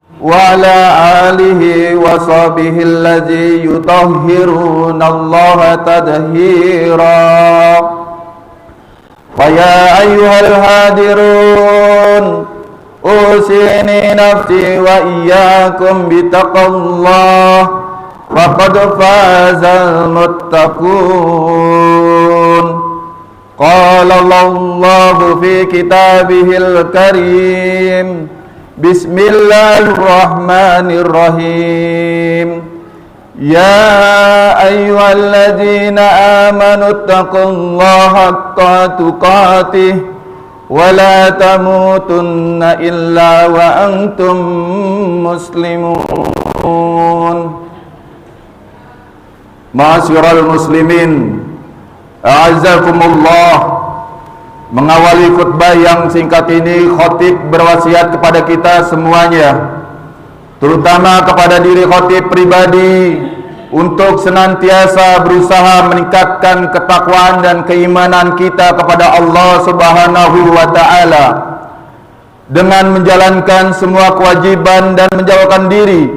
وعلى آله وصحبه الذي يطهرون الله تطهيرا فيا أيها الهادرون أوصيني نفسي وإياكم بتقوى الله فقد فاز المتقون قال الله في كتابه الكريم بسم الله الرحمن الرحيم يا أيها الذين آمنوا اتقوا الله حق تقاته ولا تموتن إلا وأنتم مسلمون. Ma'asyiral muslimin, a'azzakumullah. Mengawali khutbah yang singkat ini, khatib berwasiat kepada kita semuanya, terutama kepada diri khatib pribadi, untuk senantiasa berusaha meningkatkan ketakwaan dan keimanan kita kepada Allah Subhanahu wa ta'ala dengan menjalankan semua kewajiban dan menjauhkan diri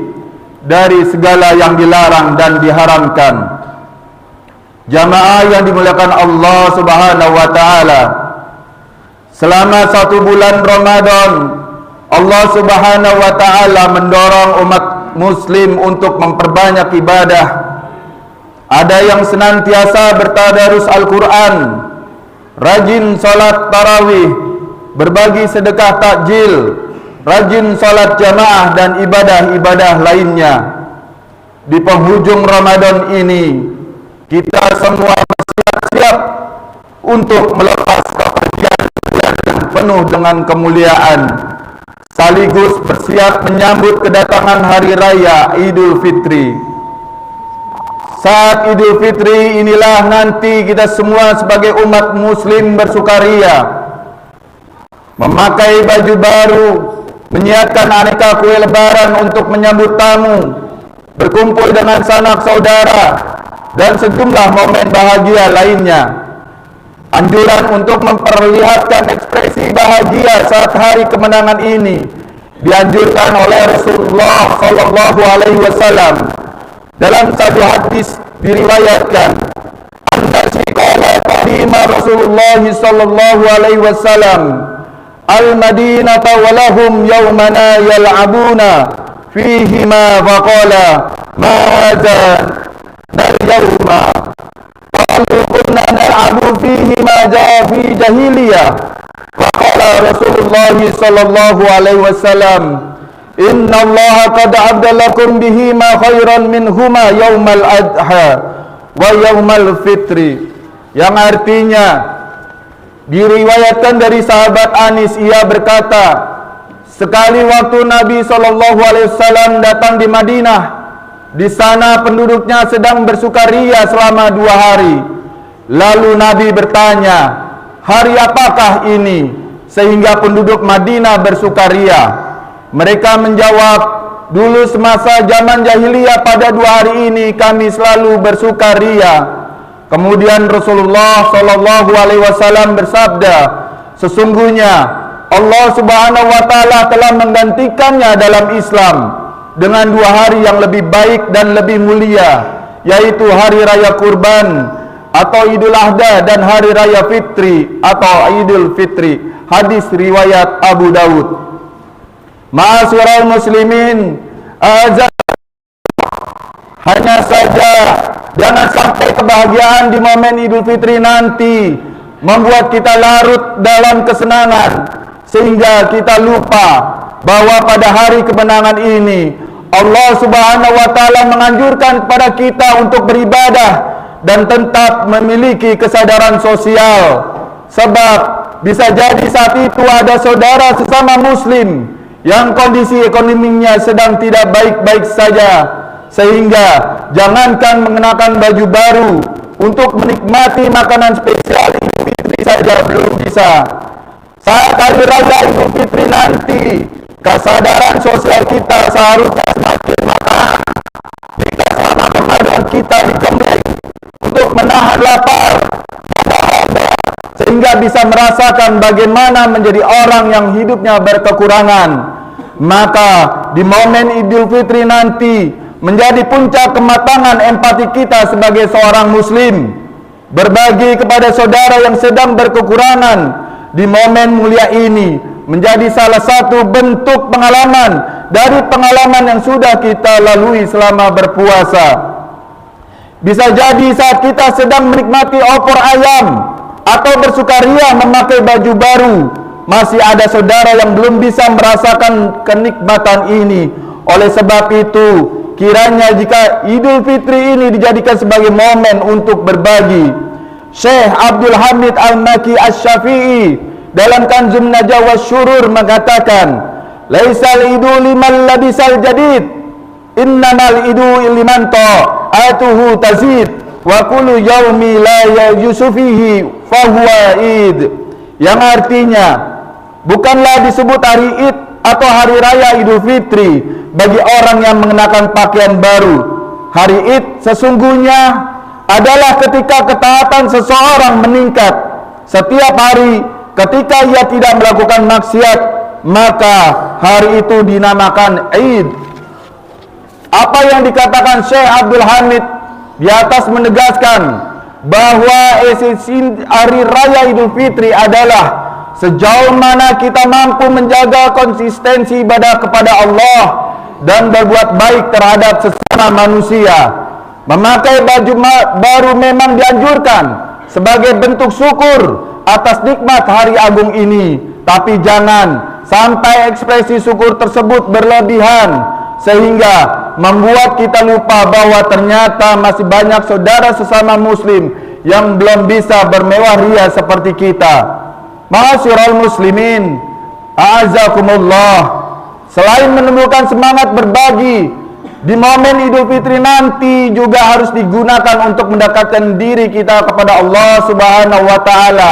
dari segala yang dilarang dan diharamkan. Jamaah yang dimuliakan Allah Subhanahu wa ta'ala, selama 1 bulan Ramadan, Allah Subhanahu wa ta'ala mendorong umat muslim untuk memperbanyak ibadah. Ada yang senantiasa bertadarus Al-Quran, rajin salat tarawih, berbagi sedekah takjil, rajin salat jamaah dan ibadah-ibadah lainnya. Di penghujung Ramadan ini, kita semua bersiap-siap untuk melepas kepergian yang penuh dengan kemuliaan, sekaligus bersiap menyambut kedatangan hari raya Idul Fitri. Saat Idul Fitri inilah nanti kita semua sebagai umat muslim bersukaria, memakai baju baru, menyiapkan aneka kue lebaran untuk menyambut tamu, berkumpul dengan sanak saudara, dan sejumlah momen bahagia lainnya. Anjuran untuk memperlihatkan ekspresi bahagia saat hari kemenangan ini dianjurkan oleh Rasulullah sallallahu alaihi wasallam. Dalam satu hadis diriwayatkan, "Annasi qala qadima Rasulullah sallallahu alaihi wasallam al-Madinata wa lahum yawmana yal'abuna fihi ma faqala ma hadza al-yawma kunna nal'abu fihi ma jaa fi jahiliyah." Wa qala Rasulullah sallallahu alaihi wasallam, "Inna Allah qad abdalakum bihi ma khairan minhuma yaumal adha wa yaumal fitri." Yang artinya, diriwayatkan dari sahabat Anis, ia berkata, sekali waktu Nabi sallallahu alaihi wasallam datang di Madinah, di sana penduduknya sedang bersukaria selama 2 hari. Lalu Nabi bertanya, "Hari apakah ini sehingga penduduk Madinah bersukaria?" Mereka menjawab, "Dulu semasa zaman jahiliyah pada 2 hari ini kami selalu bersukaria." Kemudian Rasulullah sallallahu alaihi wasallam bersabda, "Sesungguhnya Allah Subhanahu wa taala telah menggantikannya dalam Islam dengan 2 hari yang lebih baik dan lebih mulia, yaitu hari raya kurban atau Idul Adha dan hari raya Fitri atau Idul Fitri." Hadis riwayat Abu Dawud. Ma'asyiral muslimin, hanya saja jangan sampai kebahagiaan di momen Idul Fitri nanti membuat kita larut dalam kesenangan sehingga kita lupa bahwa pada hari kemenangan ini Allah Subhanahu wa taala menganjurkan kepada kita untuk beribadah dan tetap memiliki kesadaran sosial. Sebab bisa jadi saat itu ada saudara sesama muslim yang kondisi ekonominya sedang tidak baik-baik saja, sehingga jangankan mengenakan baju baru untuk menikmati makanan spesial Idul Fitri saja belum bisa. Saat hari raya Idul Fitri nanti, kesadaran sosial kita seharusnya semakin matang. Jika selama Ramadan kita dikembali untuk menahan lapar, sehingga bisa merasakan bagaimana menjadi orang yang hidupnya berkekurangan, Maka di momen Idul Fitri nanti menjadi puncak kematangan empati kita sebagai seorang muslim, berbagi kepada saudara yang sedang berkekurangan di momen mulia ini menjadi salah satu bentuk pengalaman dari pengalaman yang sudah kita lalui selama berpuasa. Bisa jadi saat kita sedang menikmati opor ayam atau bersukaria memakai baju baru, masih ada saudara yang belum bisa merasakan kenikmatan ini. Oleh sebab itu, kiranya jika Idul Fitri ini dijadikan sebagai momen untuk berbagi. Syekh Abdul Hamid Al-Maki Asy-Syafi'i dalam Kanzun Najwa Wasyurur mengatakan, "Laisal idu liman labisal jadid, innamal idu liman ta'atuhu tazid, wa kullu yaumi la yusufihi fahuwa id." Yang artinya, bukanlah disebut hari Id atau hari raya Idul Fitri bagi orang yang mengenakan pakaian baru. Hari Id sesungguhnya adalah ketika ketaatan seseorang meningkat. Setiap hari ketika ia tidak melakukan maksiat, maka hari itu dinamakan Id. Apa yang dikatakan Syekh Abdul Hamid di atas menegaskan bahwa esensi hari raya Idul Fitri adalah sejauh mana kita mampu menjaga konsistensi ibadah kepada Allah dan berbuat baik terhadap sesama manusia. Memakai baju baru memang dianjurkan sebagai bentuk syukur atas nikmat hari agung ini, tapi jangan sampai ekspresi syukur tersebut berlebihan sehingga membuat kita lupa bahwa ternyata masih banyak saudara sesama muslim yang belum bisa bermewah ria seperti kita. Ma'asyiral muslimin, a'azakumullah, selain menemukan semangat berbagi di momen Idul Fitri nanti juga harus digunakan untuk mendekatkan diri kita kepada Allah Subhanahu wa taala,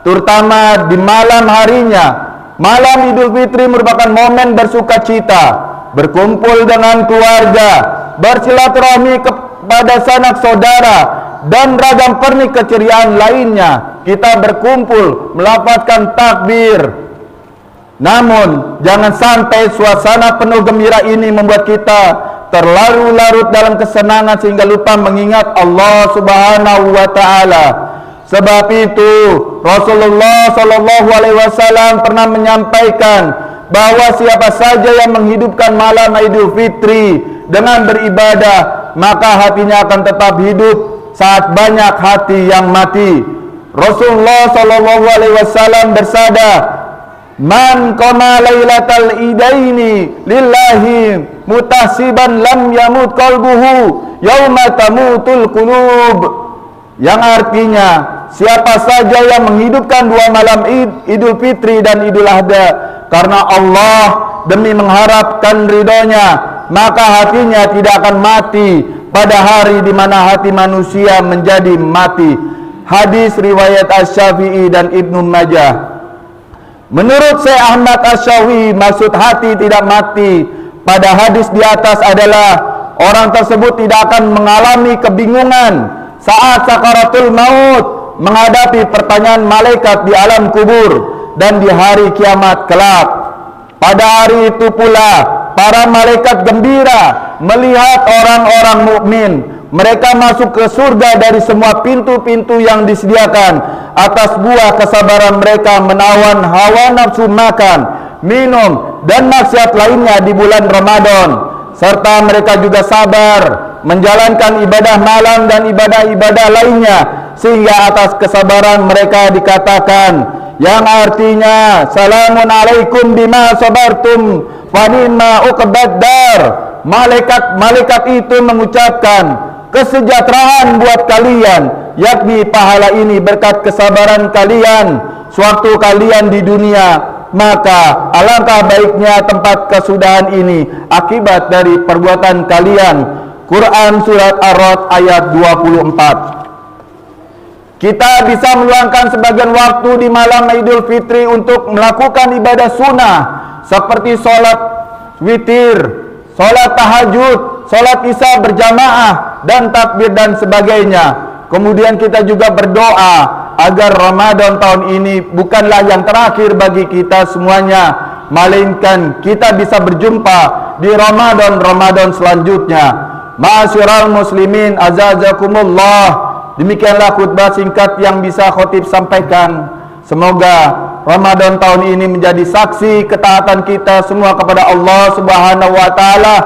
terutama di malam harinya. Malam Idul Fitri merupakan momen bersukacita, berkumpul dengan keluarga, bersilaturahmi kepada sanak saudara, dan ragam pernik keceriaan lainnya. Kita berkumpul melafazkan takbir. Namun jangan sampai suasana penuh gembira ini membuat kita terlalu larut dalam kesenangan sehingga lupa mengingat Allah Subhanahu wa taala. Sebab itu Rasulullah Shallallahu alaihi wasallam pernah menyampaikan bahwa siapa saja yang menghidupkan malam Idul Fitri dengan beribadah, maka hatinya akan tetap hidup saat banyak hati yang mati. Rasulullah Shallallahu alaihi wasallam bersabda, "Man qama lailatal idaini lillahi mutahsiban lam yamut qalbuhu yauma tamutul qulub." Yang artinya, siapa saja yang menghidupkan dua malam Idul Fitri dan Idul Adha karena Allah demi mengharapkan ridhonya, maka hatinya tidak akan mati pada hari di mana hati manusia menjadi mati. Hadis riwayat Asy-Syafi'i dan Ibnu Majah. Menurut Syekh Ahmad Asy-Syafi'i, maksud hati tidak mati pada hadis di atas adalah orang tersebut tidak akan mengalami kebingungan saat sakaratul maut menghadapi pertanyaan malaikat di alam kubur dan di hari kiamat kelak. Pada hari itu pula para malaikat gembira melihat orang-orang mukmin. Mereka masuk ke surga dari semua pintu-pintu yang disediakan atas buah kesabaran mereka menawan hawa nafsu makan, minum, dan maksiat lainnya di bulan Ramadan. Serta mereka juga sabar menjalankan ibadah malam dan ibadah-ibadah lainnya, sehingga atas kesabaran mereka dikatakan, yang artinya salamun alaikum bima sabartum fa ni'ma uqbad dar. Malaikat itu mengucapkan kesejahteraan buat kalian, yakni pahala ini berkat kesabaran kalian sewaktu kalian di dunia, maka alangkah baiknya tempat kesudahan ini akibat dari perbuatan kalian. Quran Surat Ar-Ra'd ayat 24. Kita bisa meluangkan sebagian waktu di malam Idul Fitri untuk melakukan ibadah sunnah seperti sholat witir, sholat tahajud, sholat isya berjamaah, dan takbir dan sebagainya. Kemudian kita juga berdoa agar Ramadan tahun ini bukanlah yang terakhir bagi kita semuanya, melainkan kita bisa berjumpa di Ramadan selanjutnya. Ma'asyiral muslimin azazakumullah, demikianlah khutbah singkat yang bisa khotib sampaikan. Semoga Ramadan tahun ini menjadi saksi ketaatan kita semua kepada Allah Subhanahu wa taala.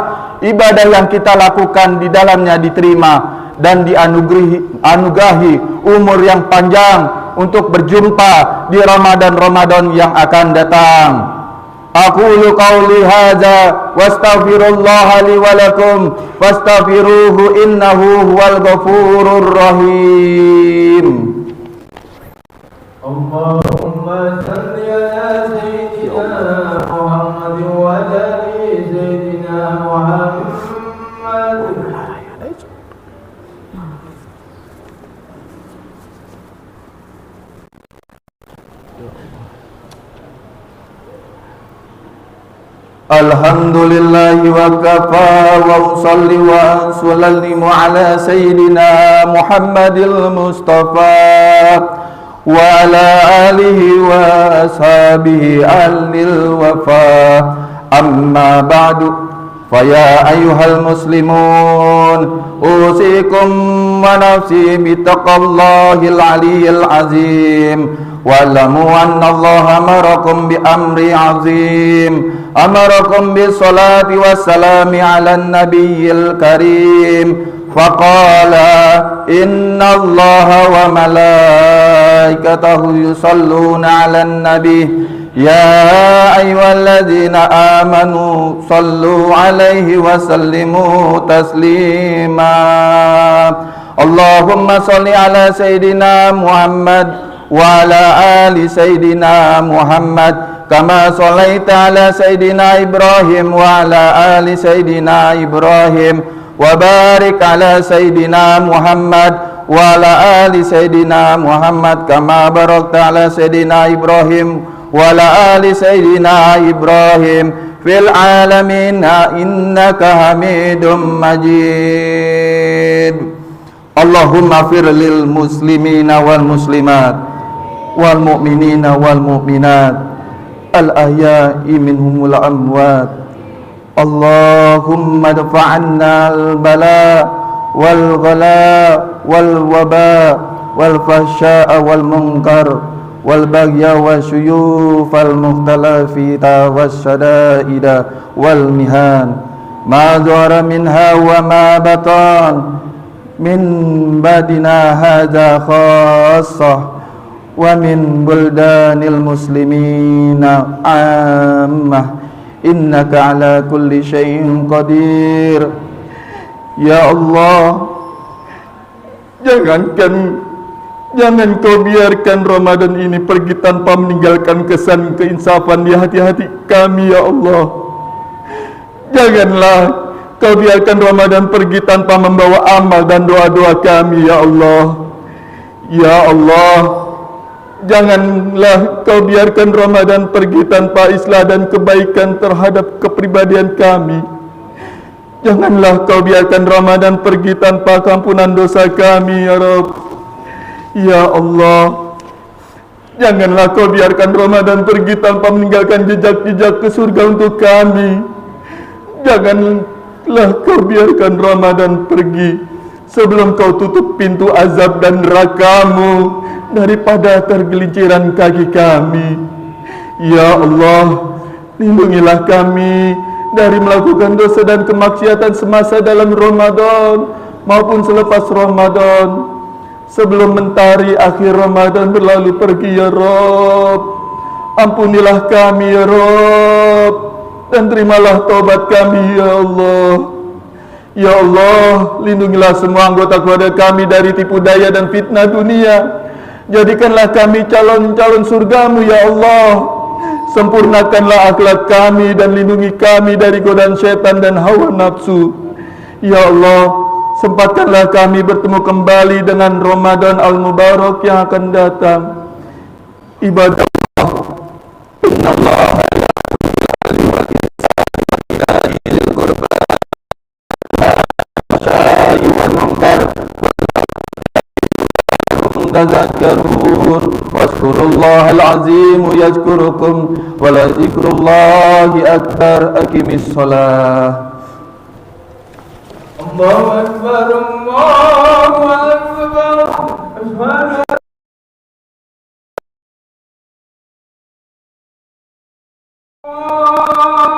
Ibadah yang kita lakukan di dalamnya diterima dan dianugerahi umur yang panjang untuk berjumpa di Ramadan yang akan datang. Aqulu qawli hadza wastaghfirullaha li wa lakum fastaghfiruhu innahu huwal ghafurur rahim. Allahumma salli ala sayyidina Muhammad wa ala sayyidina Muhammad. Alhamdulillahi wa kafa wa usalli wa sallimu ala sayyidina Muhammadil Mustafa wa ala alihi wa ashabihi alil wafa. Amma ba'du, faya ayyuhal muslimun, usikum wa nafsi bitaqallahil aliyyil azim. Wa'lamu anna Allah amarakum bi amri azim, amarakum bis salati wassalami ala nabiyil karim. Faqala inna Allah wa malaikatahu yusalluna ala nabi ya ayyuhalladzina amanu sallu alaihi wa sallimu taslima. Allahumma salli ala sayyidina Muhammad wa ala ali sayyidina Muhammad kama shallaita ala sayyidina Ibrahim wa ala ali sayyidina Ibrahim wa barik ala sayyidina Muhammad wa ala ali sayyidina Muhammad kama barakta ala sayyidina Ibrahim wa ala ali sayyidina Ibrahim fil alamin innaka Hamidum Majid. Allahumma fir lil muslimina wal muslimat wal mu'minina wal mu'minat al ahya'i minhum wal amwat. Allahumma dafa'anna al bala wal ghala wal waba wal fahsya'a wal munkar wal baghya wa syuyuf al mukhtalafita was syada'ida wal mihan ma dhara minha wa ma batan min badina hadza khassah wa min buldanil muslimina ammah innaka ala kulli syai'in qadir. Ya Allah, jangan kau biarkan Ramadan ini pergi tanpa meninggalkan kesan keinsafan di hati-hati kami, ya Allah. Janganlah kau biarkan Ramadan pergi tanpa membawa amal dan doa-doa kami, ya Allah. Ya Allah, janganlah kau biarkan Ramadan pergi tanpa islah dan kebaikan terhadap kepribadian kami. Janganlah kau biarkan Ramadan pergi tanpa kampunan dosa kami, ya Rabb. Ya Allah, janganlah kau biarkan Ramadan pergi tanpa meninggalkan jejak-jejak ke surga untuk kami. Janganlah kau biarkan Ramadan pergi sebelum kau tutup pintu azab dan neraka-Mu daripada tergelinciran kaki kami. Ya Allah, lindungilah kami dari melakukan dosa dan kemaksiatan semasa dalam Ramadan maupun selepas Ramadan, sebelum mentari akhir Ramadan berlalu pergi, ya Rabb. Ampunilah kami, ya Rabb, dan terimalah taubat kami, ya Allah. Ya Allah, lindungilah semua anggota keluarga kami dari tipu daya dan fitnah dunia. Jadikanlah kami calon-calon surga-Mu, ya Allah. Sempurnakanlah akhlak kami dan lindungi kami dari godaan syaitan dan hawa nafsu. Ya Allah, sempatkanlah kami bertemu kembali dengan Ramadan al-Mubarak yang akan datang. Ibadah Allah, tazakkarun Fadhkurullahal azim yazkurukum wa la zikrullahi akbar. Aqimis shalah. Allahu akbar, Allahu akbar. Ashhadu an